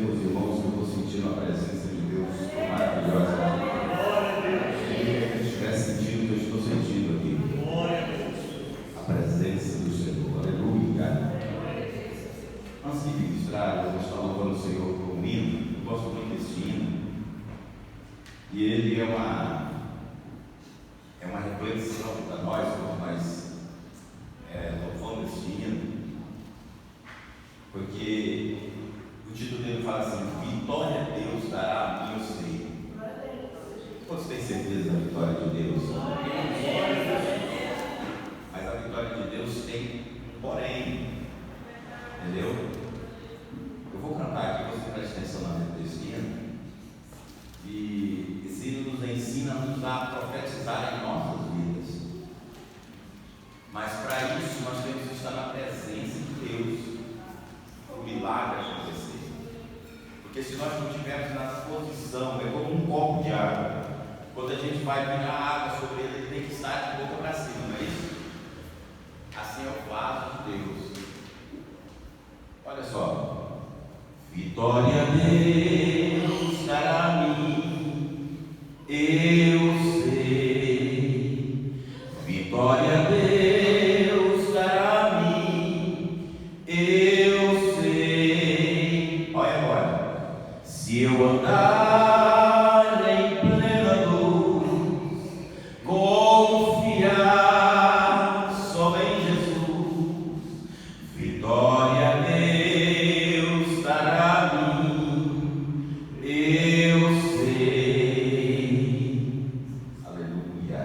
para os irmãos que eu estou sentindo a presença de Deus maravilhosa. Se estiver sentindo o que eu estou sentindo aqui, a presença do Senhor, aleluia. Antes de ministrar, eu vou estar louvando o Senhor com um hino. Eu gosto muito desse hino, e ele é uma reflexão para nós, quando nós louvamos esse hino, porque o título dele fala assim: vitória Deus dará a mim, eu sei. Quantos têm certeza da vitória de Deus? Mas a vitória de Deus tem porém, entendeu? Eu vou cantar aqui, você preste atenção na letra desse hino, e esse hino nos ensina a profetizar em nossas vidas. Mas para isso nós temos que estar na presença de Deus, o milagre acontecer. Porque se nós não estivermos na posição, é como um copo de água. Quando a gente vai virar água sobre ele, ele tem que estar de boca para cima, não é isso? Assim é o vaso de Deus. Olha só. Vitória Deus dará a mim, eu sei. Vitória Deus dará a mim, eu sei. Olha agora. Se eu andar em plena luz, confiar só em Jesus, vitória Deus dará a mim, eu sei. Aleluia.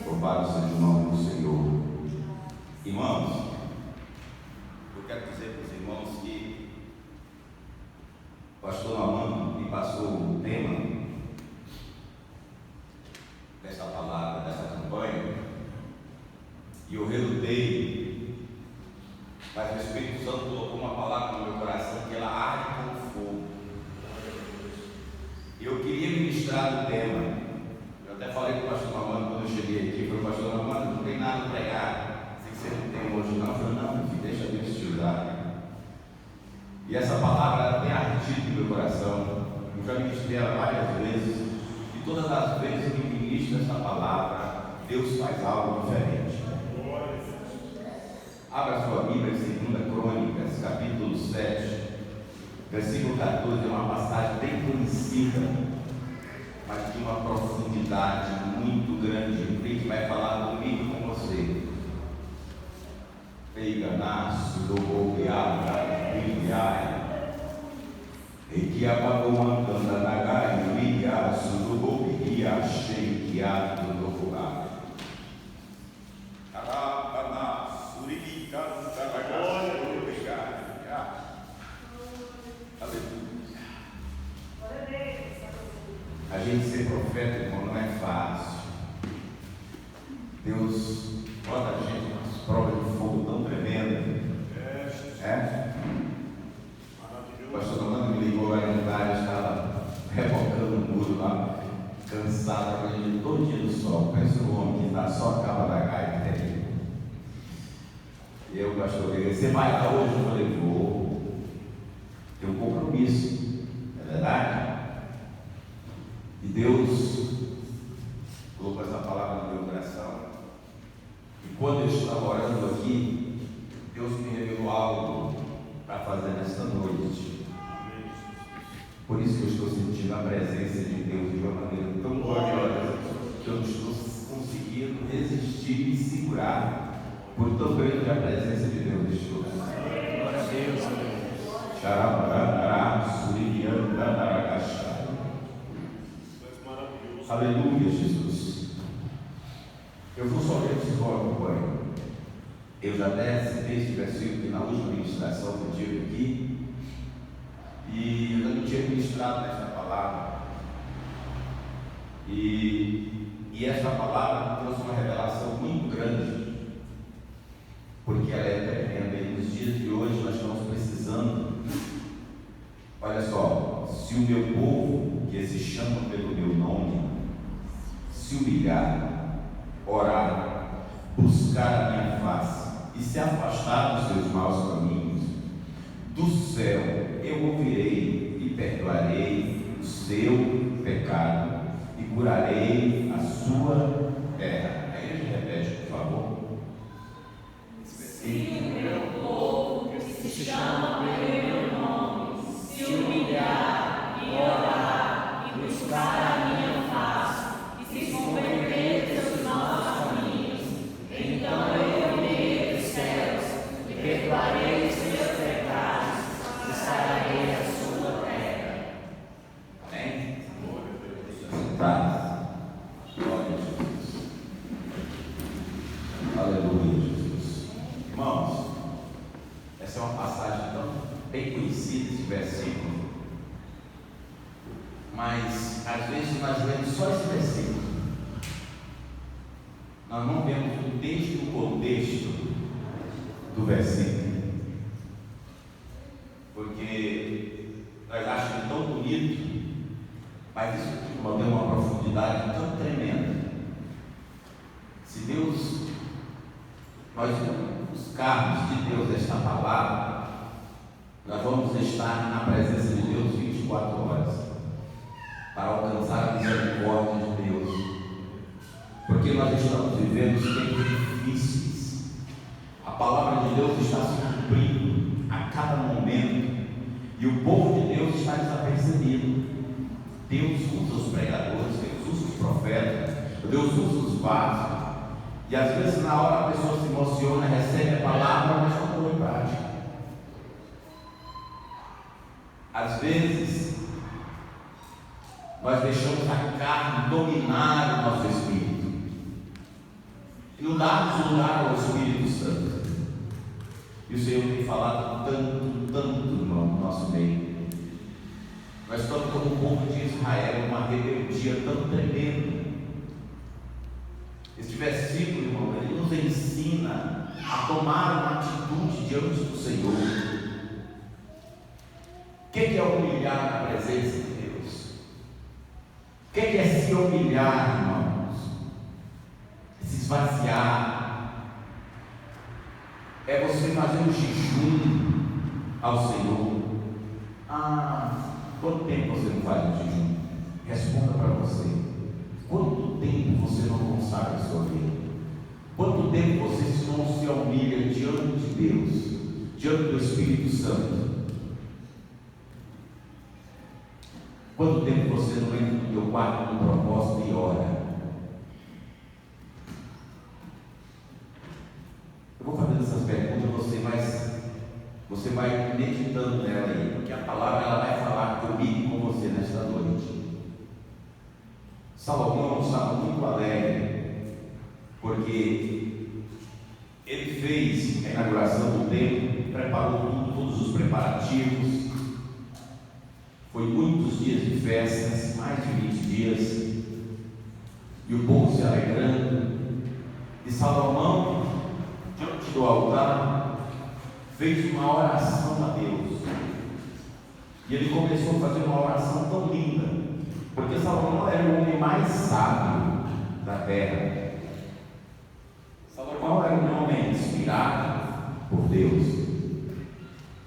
Louvado seja o nome do Senhor. Irmãos, eu quero dizer para os irmãos que o pastor Amando me passou o tema dessa palavra, dessa campanha, e eu relutei, mas o Espírito Santo colocou uma palavra no meu coração que ela arde como fogo. Eu queria ministrar o tema. Eu até falei com o pastor Amando quando eu cheguei aqui, falei: pastor Amando, não tem nada a pregar, sei que você não tem hoje não. Eu falei: não, filho, deixa Deus te usar. E essa palavra ela tem ardido no meu coração. Eu já ministrei ela várias vezes, e todas as vezes que ministro essa palavra, Deus faz algo diferente. Abra sua Bíblia em 2 Crônicas, capítulo 7, versículo 14. É uma passagem bem conhecida, mas de uma profundidade muito grande, que vai falar comigo e com você. Pega nasce do bobeada, brilhai, e que abagomantanda na gai, brilhaço do bobeia, cheio do bobeia. Carabana, suribica, carabana, bobeia. Aleluia. A gente ser profeta, irmão, não é fácil. Deus bota a gente nas provas de fogo tão tremendas. O pastor Amando me ligou lá em tarde, eu estava rebocando o muro lá, cansado, aprendi todo dia do sol. Pensa no homem que está só a capa da gaita dele. E eu, pastor, você vai lá hoje? Eu falei: vou. Tem um compromisso, é verdade? E Deus colocou essa palavra no meu coração. E quando eu estava orando aqui, Deus me revelou algo para fazer nesta noite. Por isso que eu estou sentindo a presença de Deus de uma maneira tão gloriosa, que eu não estou conseguindo resistir e segurar, por tão grande a presença de Deus neste lugar. Glória a Deus, aleluia, Jesus. Eu vou só ler esse acompanho. Eu já até citei esse versículo que na última ministração que eu tive aqui, e eu não tinha ministrado nesta palavra, e essa palavra trouxe uma revelação muito grande, porque ela é tremenda. E nos dias de hoje nós estamos precisando. Olha só: se o meu povo, que se chama pelo meu nome, se humilhar, orar, buscar a minha face e se afastar dos seus maus caminhos, do céu eu seu pecado e curarei a sua terra. A igreja repete, por favor. Se o meu povo, que se chama pelo meu nome, se humilhar e orar e buscar a minha face, e se converter dos seus maus caminhos, então eu ouvirei dos céus e perdoarei os seus pecados e sararei a sua terra. Amém? Tá. Glória a Jesus. Aleluia, Jesus. Irmãos, essa é uma passagem tão bem conhecida, esse versículo. Mas, às vezes, nós lemos só esse versículo. Nós não vemos o texto e o contexto do versículo. Porque nós achamos tão bonito, mas isso tem uma profundidade tão tremenda. Se Deus, nós buscarmos de Deus esta palavra, nós vamos estar na presença de Deus 24 horas, para alcançar a misericórdia de Deus, porque nós estamos vivendo tempos difíceis. A palavra de Deus está se cumprindo a cada momento, e o povo de Deus está desapercebido. Deus usa os pregadores, Deus usa os profetas, Deus usa os vasos, e às vezes na hora a pessoa se emociona, recebe a palavra, mas não põe em prática. Às vezes nós deixamos a carne dominar o nosso espírito e não damos lugar ao Espírito Santo. E o Senhor tem falado tanto no nosso meio. Nós estamos como o povo de Israel, uma rebeldia tão tremenda. Este versículo, irmão, ele nos ensina a tomar uma atitude diante do Senhor. O que é humilhar na presença de Deus? O que é se humilhar, irmãos? Se esvaziar. É você fazer um jejum ao Senhor. Quanto tempo você não faz um jejum? Responda para você. Quanto tempo você não consagra a sua vida? Quanto tempo você não se humilha diante de Deus, diante do Espírito Santo? Quanto tempo você não entra no teu quarto com propósito e ora? Eu vou fazendo essas perguntas, você vai meditando nela aí, porque a palavra ela vai falar comigo e com você nesta noite. Salomão estava muito alegre, porque ele fez a inauguração do templo, preparou todos os preparativos. Foi muitos dias de festas, mais de 20 dias, e o povo se alegrando. E Salomão, diante do altar, fez uma oração a Deus. E ele começou a fazer uma oração tão linda, porque Salomão era o homem mais sábio da terra. Salomão era um homem inspirado por Deus.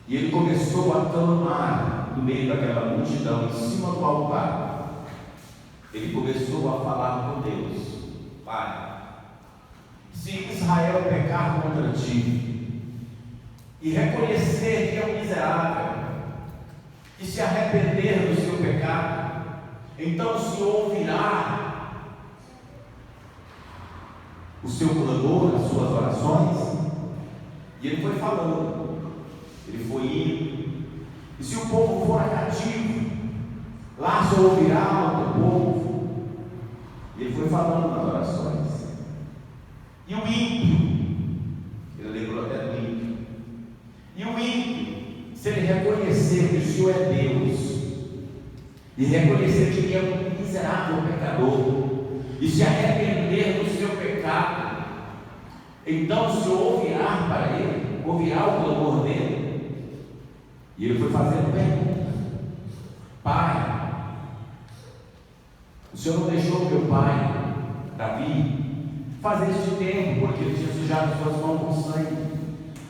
E ele começou a clamar no meio daquela multidão, em cima do altar. Ele começou a falar com Deus: Pai, se Israel pecar contra ti e reconhecer que é um miserável e se arrepender do seu pecado, então o Senhor ouvirá o seu clamor, as suas orações. E ele foi falando, ele foi indo. E se o povo for cativo, lá o Senhor ouvirá o teu povo. E ele foi falando nas orações. E o ímpio, ele lembrou até do ímpio. E o ímpio, se ele reconhecer que o Senhor é Deus, e reconhecer que ele é um miserável pecador, e se arrepender do seu pecado, então o Senhor ouvirá para ele, ouvirá o clamor dele. E ele foi fazendo pergunta: Pai, o Senhor não deixou meu pai Davi fazer este templo, porque ele tinha sujado suas mãos com sangue,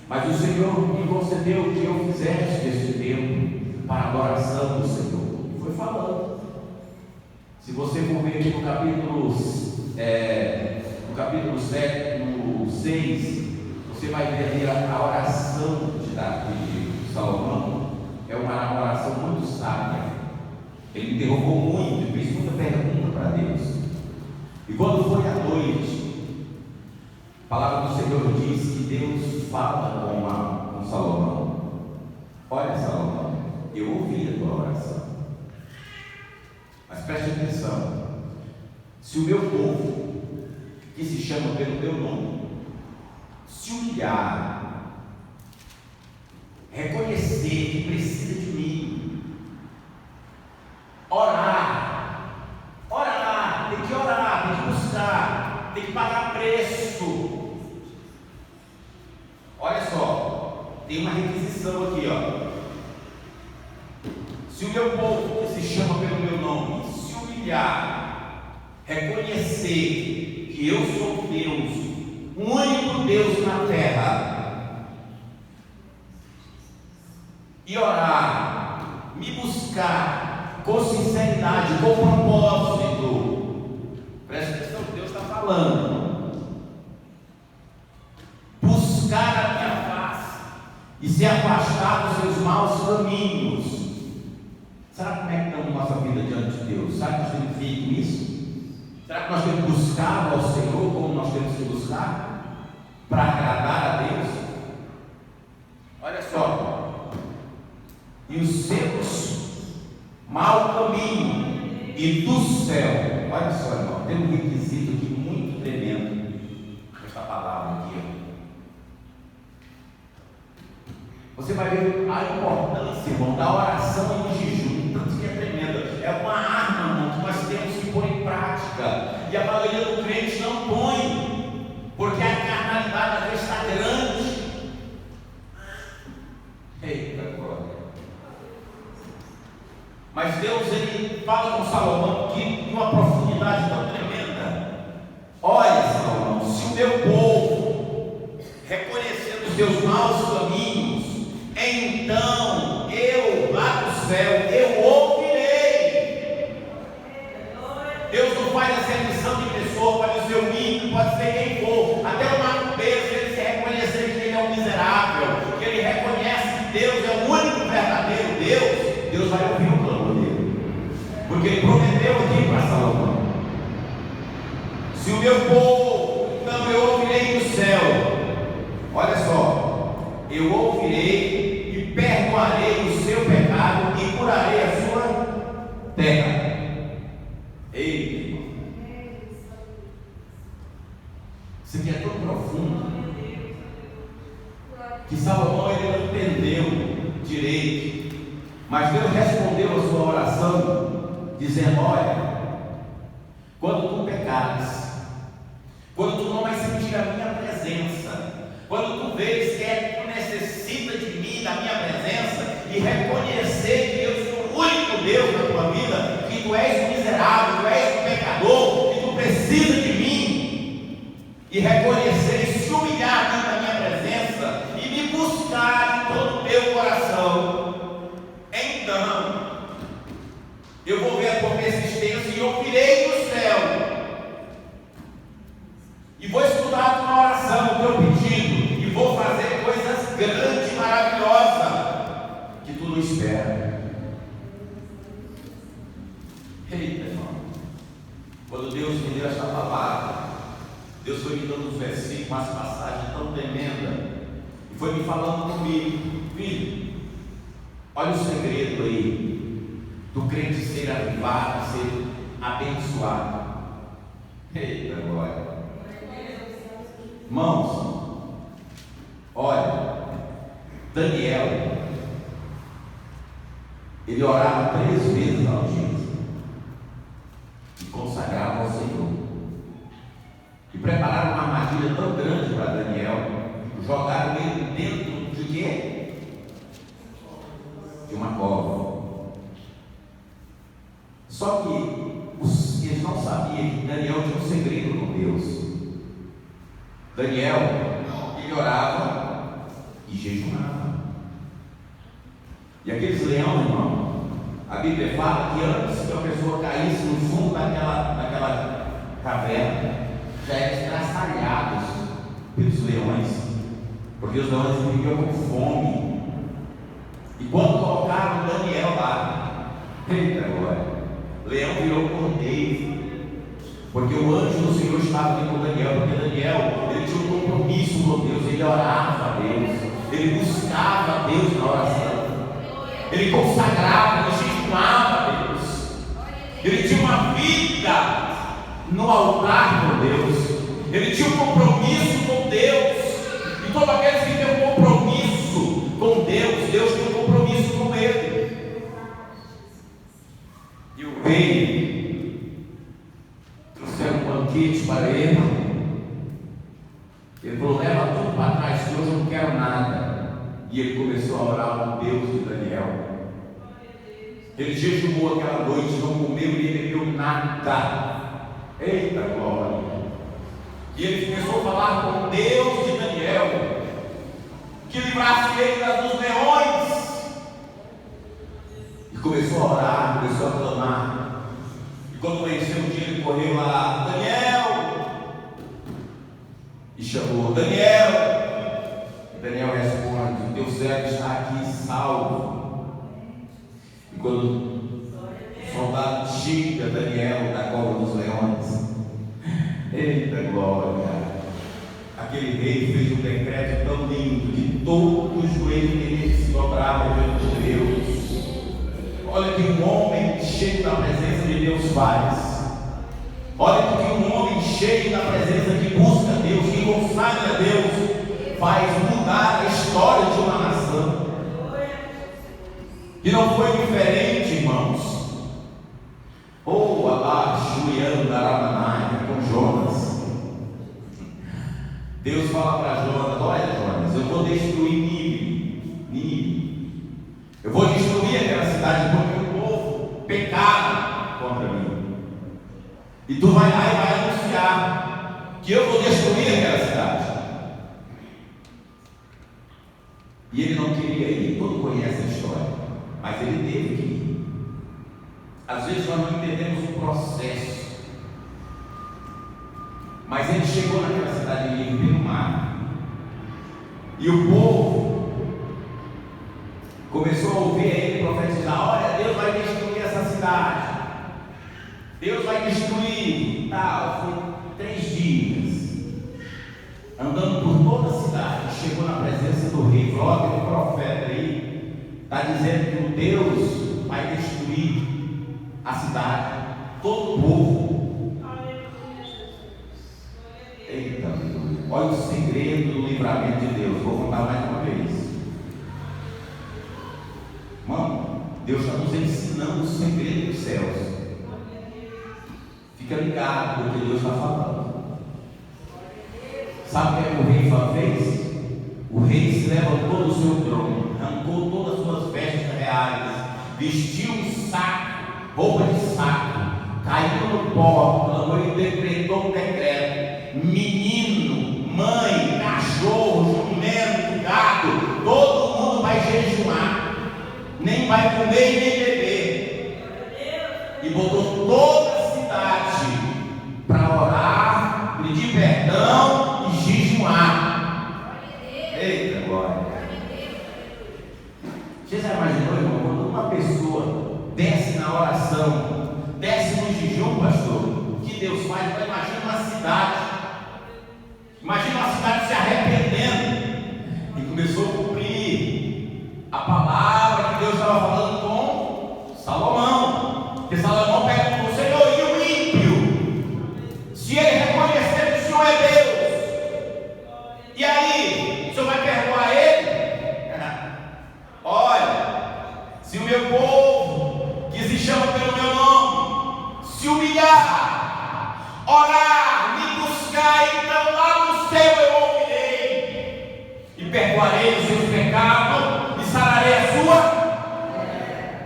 mas o Senhor me concedeu que eu fizesse este templo para a adoração do Senhor. E foi falando. for ver aqui no capítulo 7, no 6, você vai ver ali a oração de Salomão. É uma oração muito sábia. Ele interrogou muito, fez muita pergunta para Deus. E quando foi à noite, a palavra do Senhor diz que Deus fala com Salomão: olha, Salomão, eu ouvi a tua oração, mas preste atenção. Se o meu povo, que se chama pelo meu nome, se humilhar, reconhecer que precisa de mim, orar, tem que buscar, tem que pagar preço. Olha só, tem uma requisição aqui, ó. Se o meu povo, que se chama pelo meu nome, se humilhar, reconhecer que eu sou Deus, o único Deus na terra, e orar, me buscar com sinceridade, com propósito, presta atenção que Deus está falando, buscar a minha face e se afastar dos seus maus caminhos. Sabe como é que estamos nossa vida diante de Deus? Sabe o que nós temos feito isso? Será que nós temos buscado ao Senhor como nós temos que buscar? Para agradar a Deus? Olha só. E os seus mau caminho e do céu. Olha só, irmão, tem um requisito aqui muito tremendo essa palavra aqui, ó. Você vai ver a importância, irmão, da oração e do jejum, tanto que é tremenda. É uma arma, irmão, que nós temos que pôr em prática. E a maioria do crente não põe, porque a carnalidade às vezes está grande. Eita glória! Mas Deus, ele fala com Salomão aqui em uma profundidade tão tremenda. Olha, Salomão, se o meu povo reconhecer os seus maus caminhos, então eu lá do céu eu ouvirei. Deus não faz acepção de pessoa, pode ser o ímpio, pode ser quem for, até o macumbeiro, se ele se reconhecer que ele é um miserável, que ele reconhece que Deus é o único verdadeiro Deus, Deus vai ouvir o clamor dele, porque ele prometeu aqui para Salomão: se o meu povo, então eu ouvirei do céu. Olha só, eu ouvirei e perdoarei o seu pecado e curarei a sua terra. Ei, irmão, isso aqui é tão profundo que Salomão ele não entendeu direito, mas Deus respondeu a sua oração dizendo: olha, quando tu pecares, quando tu não vai sentir a minha presença, quando tu vês que tu necessita de mim, da minha presença, e reconhecer que eu sou o único Deus na tua vida, que tu és um miserável, tu és um pecador, que tu precisa de mim, e reconhecer e se humilhar diante da minha presença, e me buscar de todo o teu coração, então eu vou ver a tua persistência e ouvirei do céu, e vou escutar a tua oração, o teu pedido, e vou fazer coisas grandes e maravilhosas que tu não espera. Eita, irmão, quando Deus me deu esta palavra, Deus foi me dando uns versículos, umas passagens tão tremendas, e foi me falando comigo: filho, olha o segredo aí do crente ser avivado, ser abençoado. Eita glória! Irmãos, olha, Daniel, ele orava 3 vezes ao dia e consagrava ao Senhor, e prepararam uma armadilha tão grande para Daniel, jogaram ele dentro de quê? De uma cova. Só que eles não sabiam que Daniel tinha um segredo com Deus. Daniel, ele orava e jejuava. E aqueles leões, irmão, A Bíblia fala que antes que a pessoa caísse no fundo daquela caverna, já eram estraçalhados pelos leões, porque os leões viviam com fome. E quando colocaram Daniel lá, eita glória, leão virou cordeiro, porque o anjo do Senhor estava ali com Daniel, porque Daniel, ele tinha um compromisso com Deus, ele orava a Deus, ele buscava a Deus na oração, ele consagrava, ele jejuava a Deus, ele tinha uma vida no altar com Deus, ele tinha um compromisso com Deus. E todos aqueles que têm um compromisso com Deus, Deus tem um compromisso com ele. E o rei trouxeram um banquete para ele. Ele falou: leva tudo para trás, que hoje eu não quero nada. E ele começou a orar ao Deus de Daniel. Ele jejuou aquela noite, não comeu e bebeu nada. Eita glória! E ele começou a falar com o Deus de Daniel, que livrasse ele dos leões. E começou a orar, começou a clamar. E quando conheceu o dia, ele correu lá: Daniel! E chamou: Daniel! E Daniel responde: o teu servo está aqui salvo. E quando o soldado tira Daniel da cova dos leões, eita glória! Aquele rei fez um decreto tão lindo que todo joelho teria que se dobrava diante de Deus. Olha que um homem cheio da presença de Deus faz. Olha que um homem cheio da presença, que busca Deus, que consagra a Deus, faz mudar a história de uma nação. E não foi diferente, irmãos. Ou Alá, Juliano, Aramanai, com Jonas. Deus fala para Jonas: olha Jonas, eu vou destruir Nínive. Eu vou destruir aquela cidade, porque o povo pecaram contra mim. E tu vai lá e vai anunciar que eu vou destruir aquela cidade. E ele não queria ir, todo conhece a história, mas ele teve que ir. Às vezes nós não entendemos o processo. Mas ele chegou naquela cidade de Nínive pelo mar. E o povo começou a ouvir ele profetizar: olha, Deus vai destruir essa cidade. Deus vai destruir. Foi 3 dias andando por toda a cidade. Chegou na presença do rei. Falou: olha, tem um profeta aí, está dizendo que o Deus vai destruir a cidade, todo o povo. Eita, olha o segredo do livramento de Deus. Vou contar mais uma vez. Irmão, Deus está nos ensinando o segredo dos céus. Fica ligado porque Deus está falando. Sabe o que o rei fez? O rei se levantou do seu trono, arrancou todas as suas vestes reais, vestiu um saco, roupa de saco, caiu no pó, clamou e decretou um decreto: menino, mãe, cachorro, jumento, gado, todo mundo vai jejuar, nem vai comer e nem beber. E botou toda a cidade para orar, pedir perdão e jejuar. Eita glória! Você já imaginou, irmão, quando uma pessoa desce na oração, desce no jejum, pastor, o que Deus faz? Imagina uma cidade. Imagina uma cidade se arrependendo e começou a cumprir a palavra que Deus estava falando com Salomão. Porque Salomão perguntou: Senhor, e o ímpio? Se ele reconhecer que o Senhor é Deus, e aí? O Senhor vai perdoar ele? Olha, se o meu povo, que se chama pelo meu nome, se humilhar, orar, me buscar, então lá no céu eu ouvirei e perdoarei os seus pecados e sararei a sua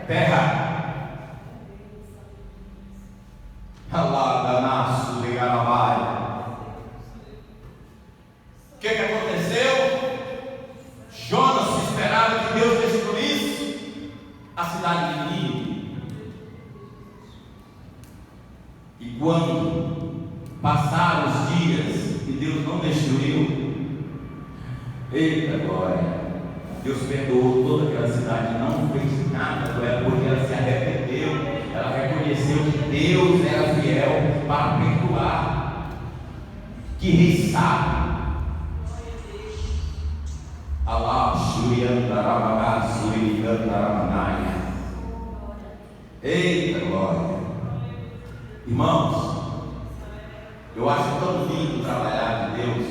terra. O que aconteceu? Jonas esperava que Deus destruísse a cidade de Nínive. E quando passaram os dias e Deus não destruiu, eita glória, Deus perdoou toda aquela cidade, não fez nada com ela, porque ela se arrependeu, ela reconheceu que Deus era fiel para perdoar. Que rei sábio! Allah, Shuriandarabagá, Suriandarabanaia. Eita glória! Irmãos, eu acho tão lindo trabalhar de Deus,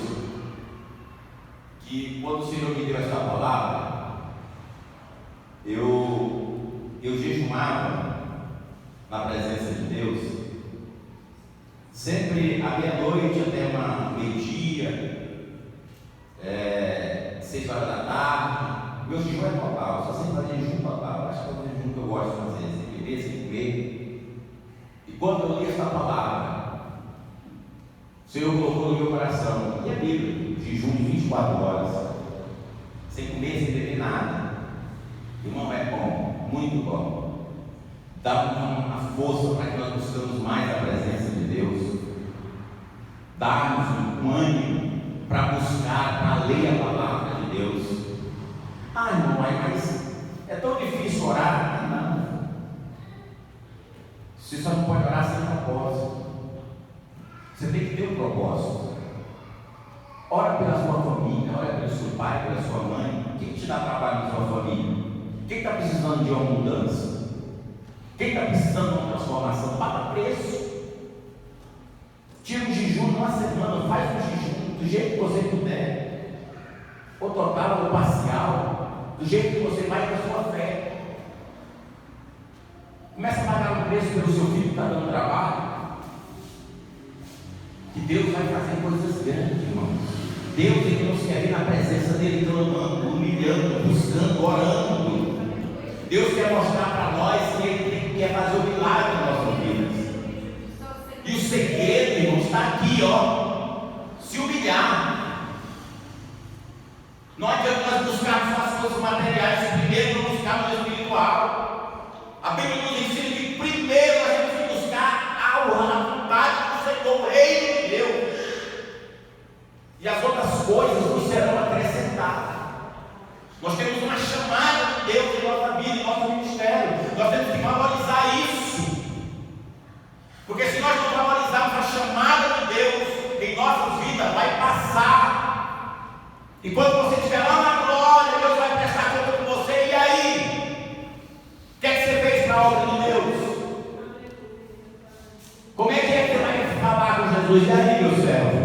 que quando o Senhor me deu essa palavra, eu jejumava na presença de Deus, sempre à meia-noite até meio-dia, 6 horas da tarde. Meu jejum é total, só sempre fazia jejum total. Acho que é o jejum que eu gosto de fazer, sem beber, sem comer. E quando eu li essa palavra, o Senhor colocou no meu coração, e a Bíblia, jejum de 24 horas, sem comer, sem beber nada. Irmão, é bom, muito bom. Dá uma força para que nós buscamos mais a presença de Deus, dá-nos um ânimo para buscar, para ler a palavra de Deus. Irmão, mas é tão difícil orar. Não. Você só não pode orar sem propósito. Você tem que ter um propósito. Ora pela sua família, ora pelo seu pai, pela sua mãe. Quem te dá trabalho na sua família? Quem está precisando de uma mudança? Quem está precisando de uma transformação? Paga preço. Tira um jejum numa semana, faz um jejum do jeito que você puder, ou total ou parcial, do jeito que você vai com a sua fé. Começa a pagar um preço pelo seu filho que está dando trabalho, que Deus vai fazer coisas grandes, irmãos. Deus é que nos quer ver na presença dele, clamando, humilhando, buscando, orando. Deus quer mostrar para nós que ele quer fazer o milagre nas nossas vidas. E o segredo, irmão, está aqui, se humilhar. Não adianta nós buscarmos as coisas materiais, primeiro nós buscarmos o espiritual. A Bíblia nos ensina que primeiro nós temos que buscar a vontade do Senhor, o reino de Deus. E as outras coisas nos serão acrescentadas. Nós temos uma chamada de Deus em nossa vida, em nosso ministério. Nós temos que valorizar isso. Porque se nós não valorizarmos a chamada de Deus em nossas vidas, vai passar. E quando você estiver lá na glória, Deus vai prestar conta com você. E aí? O que é que você fez para a obra de Deus? Como é que você vai falar com Jesus? E aí, meu servo?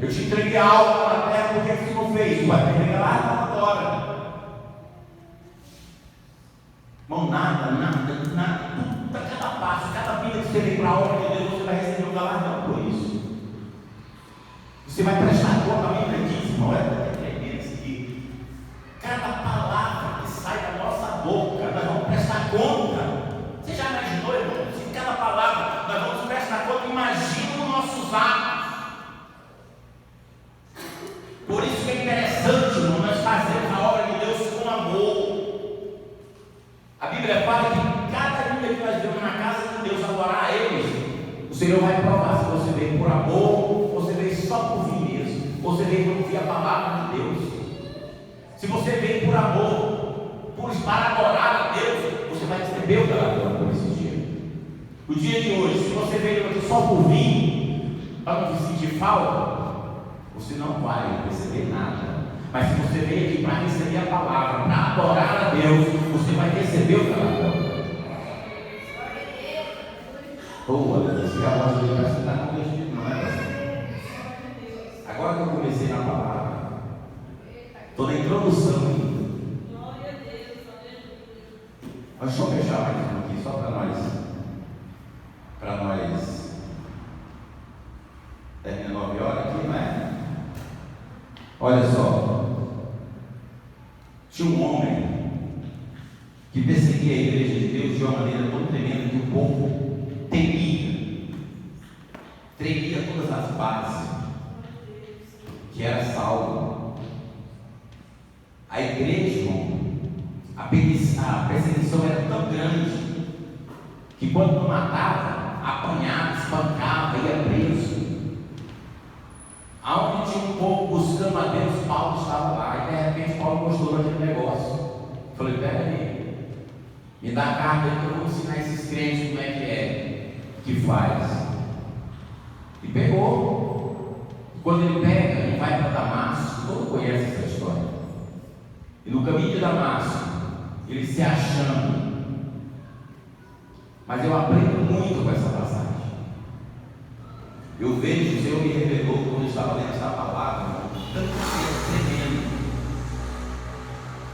Eu te entreguei algo na terra, por que você não fez? Tu vai me entregar lá agora. Irmão, nada, cada passo, cada vida que você vem para a obra de Deus, você vai receber um galardão por isso. Você vai prestar conta. A Bíblia diz, irmão, que cada palavra que sai da nossa boca, nós vamos prestar conta. Você já imaginou, irmão? Se cada palavra nós vamos prestar conta, imagina os nossos atos. Por isso que é interessante, irmão, nós fazermos a obra de Deus com amor. A Bíblia fala que cada dia que nós vemos na casa de Deus adorar a Ele, o Senhor vai provar se você veio por amor, ou você veio só por fim mesmo, ou você veio por ouvir a palavra de Deus. Se você veio por amor, para adorar a Deus, você vai receber o galardão por esse dia. O dia de hoje, se você veio aqui só por vir, para não sentir falta, você não vai receber nada. Mas se você veio aqui para receber a palavra, para adorar a Deus, você vai receber o galardão. Aleluia, esse galardão de Deus está convertido, não é? Agora que eu comecei na palavra, estou na introdução ainda. Mas deixa eu fechar mais um aqui, só para nós terminar 9 horas aqui, não é? Olha só, tinha um homem que perseguia a igreja de Deus de uma maneira tão tremenda que o povo tremia todas as bases, que era Saulo. A igreja, irmão, a perseguição era tão grande que quando não matava, apanhava, espancava, ia preso. Aonde tinha um povo buscando a Deus, Paulo estava lá. E de repente Paulo mostrou aquele negócio. Falei, pera aí, me dá a carta aí que eu vou ensinar esses crentes como é que faz. E pegou. E quando ele pega, ele vai para Damasco. Todo mundo conhece essa história. E no caminho de Damasco, ele se achando. Mas eu aprendo muito com essa passagem. Eu vejo, o Senhor me revelou quando eu estava lendo essa palavra, tanto tremendo.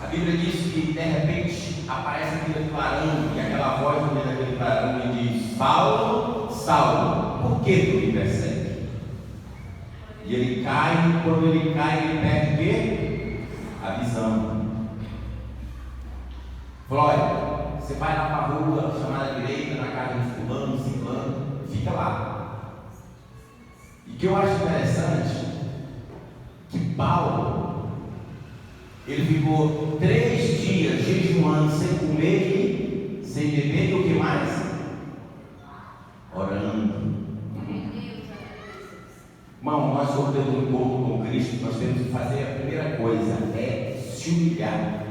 A Bíblia diz que de repente aparece aquele clarão, e aquela voz no meio daquele clarão e diz: Saulo, Saulo, por que tu me persegue? E ele cai, e quando ele cai, ele perde o quê? A visão. Falou: olha, você vai lá para a rua chamada direita, na casa de fulano, ciclano, fica lá. E o que eu acho interessante, que Paulo, ele ficou 3 dias jejuando, sem comer, sem beber, e o que mais? Orando. Irmão, nós somos dentro do corpo com Cristo, nós temos que fazer a primeira coisa, é se humilhar.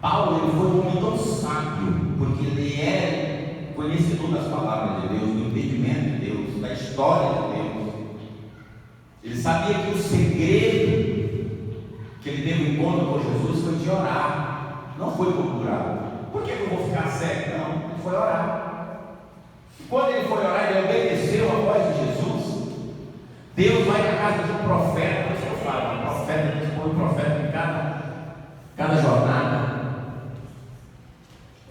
Paulo, ele foi um homem tão sábio, porque ele é conhecedor das palavras de Deus, do entendimento de Deus, da história de Deus. Ele sabia que o segredo que ele teve um encontro com Jesus foi de orar, não foi procurar. Por que eu vou ficar cego? Não, ele foi orar. E quando ele foi orar, ele obedeceu a voz de Jesus. Deus vai na casa de um profeta, por isso que eu falo, um profeta, Deus põe um profeta em cada jornada.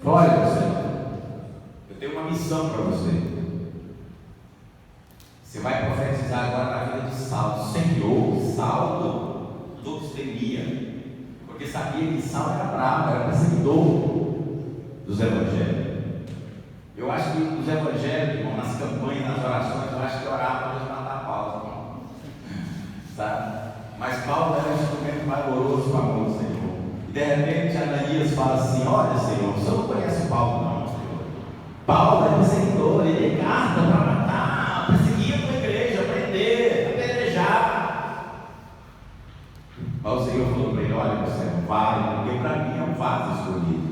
Olha, você, eu tenho uma missão para você. Você vai profetizar agora na vida de Saulo. Senhor, Saulo, todos temiam, porque sabia que Saulo era bravo, era perseguidor dos evangelhos. Eu acho que os evangelhos, irmão, nas campanhas, nas orações, eu acho que orava para Deus matar Paulo, irmão. Sabe? Mas Paulo era o instrumento valoroso para a mão do Senhor. E de repente Ananias fala assim: olha, Senhor, você não conhece Paulo, não, Senhor. Paulo é perseguidor, ele carta para matar, perseguia a igreja, prender, apedrejar. Mas o Senhor falou para ele: olha, você vai, porque para mim é um vaso escolhido.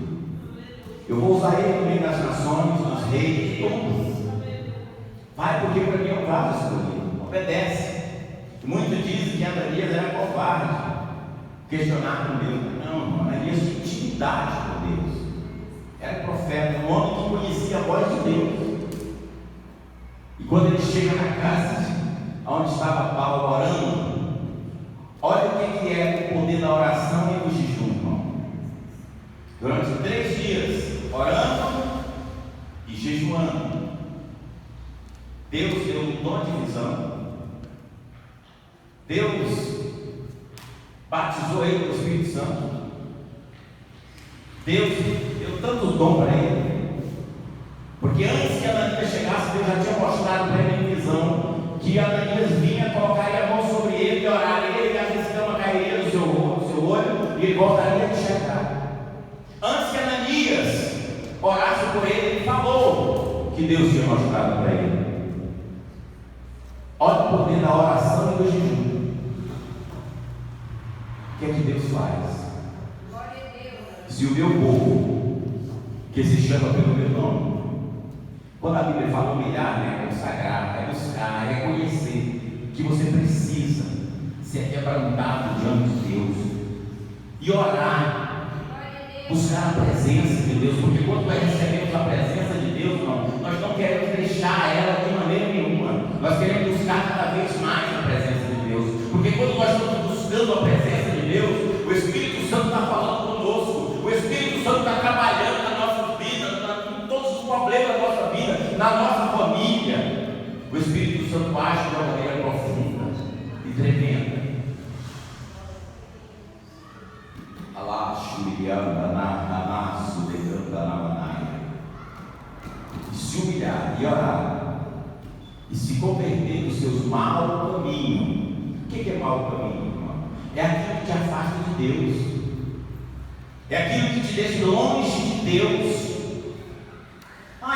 Eu vou usar ele no meio das nações, dos reis, todos. Vai, porque para mim é um vaso escolhido. Obedece. Muitos dizem que Ananias era covarde, questionar com Deus. Não, irmão, Ananias tinha intimidade com Deus. Era profeta, um homem que conhecia a voz de Deus. E quando ele chega na casa onde estava Paulo orando, olha o que é o poder da oração e do jejum, irmão. Durante 3 dias, orando e jejuando, Deus deu um dom de visão. Deus batizou ele com o Espírito Santo. Deus deu tantos dons para ele, porque antes que Ananias chegasse, Deus já tinha mostrado para ele em visão que Ananias vinha, colocaria a mão sobre ele e oraria, e a escama cairia no seu olho e ele voltaria a enxergar. Antes que Ananias orasse por ele, ele falou que Deus tinha mostrado para ele. Olha o poder da oração e do jejum. O que é que Deus faz? Se o meu povo, que se chama pelo meu nome, quando a Bíblia fala humilhar, é consagrar, é buscar, é reconhecer que você precisa ser quebrantado diante de Deus e orar, buscar a presença de Deus, porque quando nós recebemos a presença de Deus, nós não queremos deixar ela de maneira nenhuma, nós queremos buscar cada vez mais a presença de Deus, porque quando nós estamos buscando a presença de Deus, o Espírito Santo está falando conosco, o Espírito Santo está trabalhando na nossa vida, em todos os problemas da nossa vida, na nossa família. O Espírito Santo age de uma maneira profunda e tremenda. E se humilhar e orar e se converter dos seus maus caminhos. O que é mau caminho, irmão? É aquilo que te afasta de Deus, é aquilo que te deixa longe de Deus.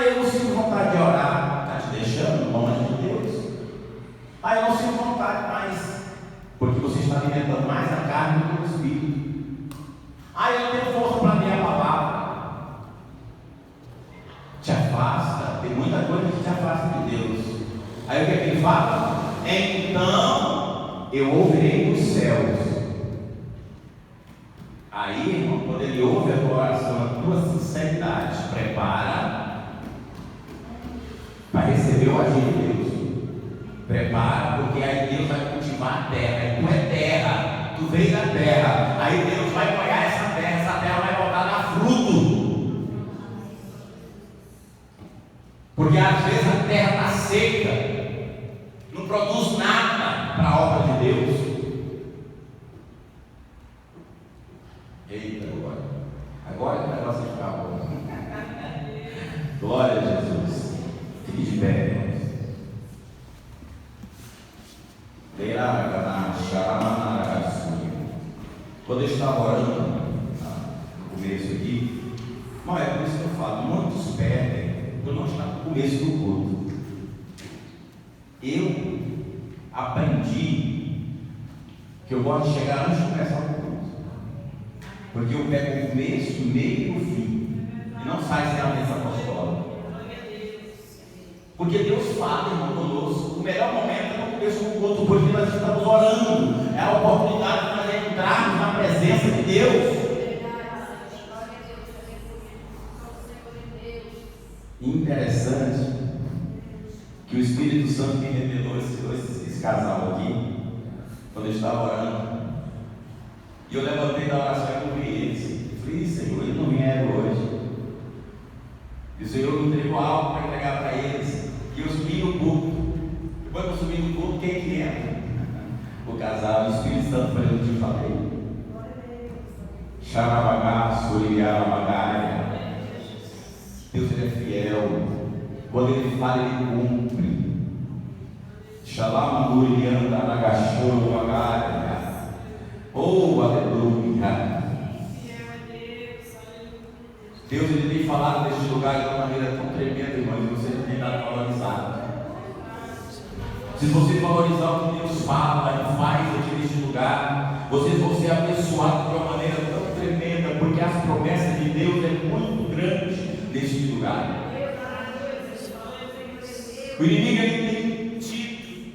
Eu não sinto vontade de orar. Está te deixando longe de Deus? Eu não sinto vontade mais, porque você está alimentando mais a carne do que o Espírito. Eu não tenho força para ler a palavra. Te afasta. Tem muita coisa que te afasta de Deus. Aí o que é que ele fala? Então eu ouvirei dos céus. Aí, irmão, quando ele ouve a tua oração, a tua sinceridade, prepara para receber o agir de Deus. Prepara, porque aí Deus vai cultivar a terra. E tu é terra, tu veio da terra. Aí Deus vai molhar essa terra vai voltar a dar fruto. Porque às vezes a terra está seca, não produz nada para a obra de Deus. Eita, agora o negócio fica bom. Glória a Jesus. Fique de pé, irmãos. Quando eu estava orando no começo aqui, não é por isso que eu falo, muitos perdem por não estar no começo do culto. Eu aprendi que eu gosto de chegar antes de começar o culto, porque eu pego o começo, o meio e o fim, e não sai sem a bênção apostólica. Porque Deus fala, irmão, conosco. O melhor momento é no começo do culto, porque nós estamos orando. É a oportunidade de nós entrarmos na presença de Deus. Interessante que o Espírito Santo me revelou esse casal aqui, quando eu estava orando. E eu levantei da oração e eu vi eles. Eu falei, Senhor, eles não vieram hoje. E o Senhor me entregou algo para entregar para eles. E eu subi no culto. Depois que eu subi no culto, quem que entra? O casal, o Espírito Santo, foi eu que te falei. Xarabagá, Suriarabagá. Deus, ele é fiel. Quando ele fala, ele cumpre. Xalamagurianda, Nagachoro, Bagá. Oh, aleluia. Deus, ele tem falado neste lugar de uma maneira tão tremenda, irmãos, e você não tem dado valorizado. Se você valorizar o que Deus fala e faz aqui neste lugar, vocês vão ser abençoados de uma maneira tão tremenda, porque as promessas de Deus é muito grande neste lugar. O inimigo, ele tem tido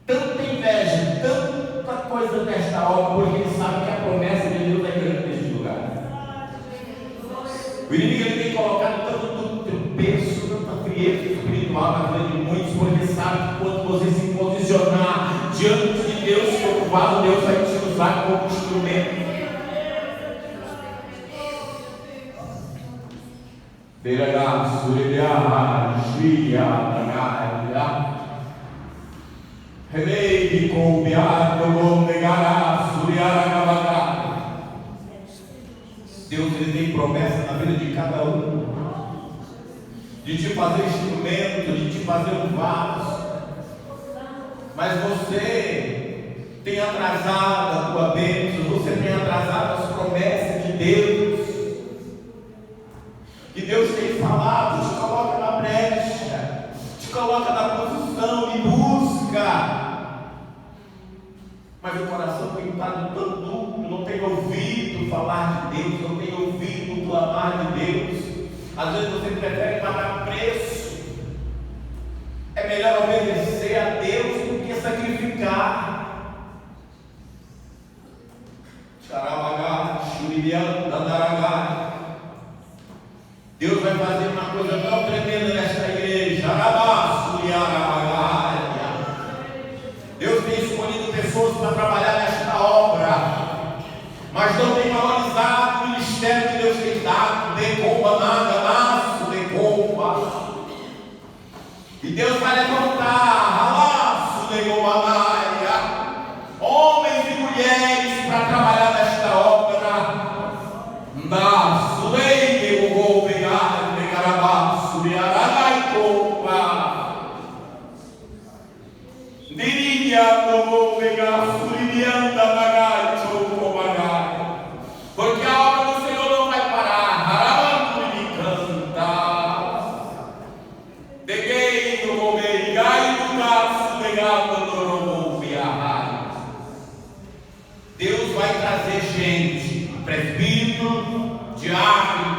tanta inveja, tanta coisa nesta obra, porque ele sabe que a promessa de Deus é grande neste lugar. O inimigo, ele tem colocado tanto tropeço, tanta frieza espiritual na vida de muitos, porque sabe que quando você se posicionar diante de Deus, como vaso, Deus vai te usar como instrumento. Deus, ele tem promessa na vida de cada um, de te fazer instrumento, de te fazer um vaso, mas você tem atrasado a tua bênção, você tem atrasado as promessas de Deus, que Deus tem falado. Te coloca na brecha, te coloca na posição e busca, mas o coração tem estado tão duro, não tem ouvido falar de Deus, não tem ouvido clamar de Deus. Às vezes você prefere pagar preço. É melhor obedecer a Deus do que sacrificar. Deus vai fazer uma coisa tão tremenda nesta igreja. Deus tem escolhido pessoas para trabalhar nesta obra, mas não tem valorizado o ministério que Deus tem dado. E Deus vai levantar homens e mulheres para trabalhar nesta obra. Porque a obra do Senhor não vai parar. vai trazer gente, presbítero, diácono,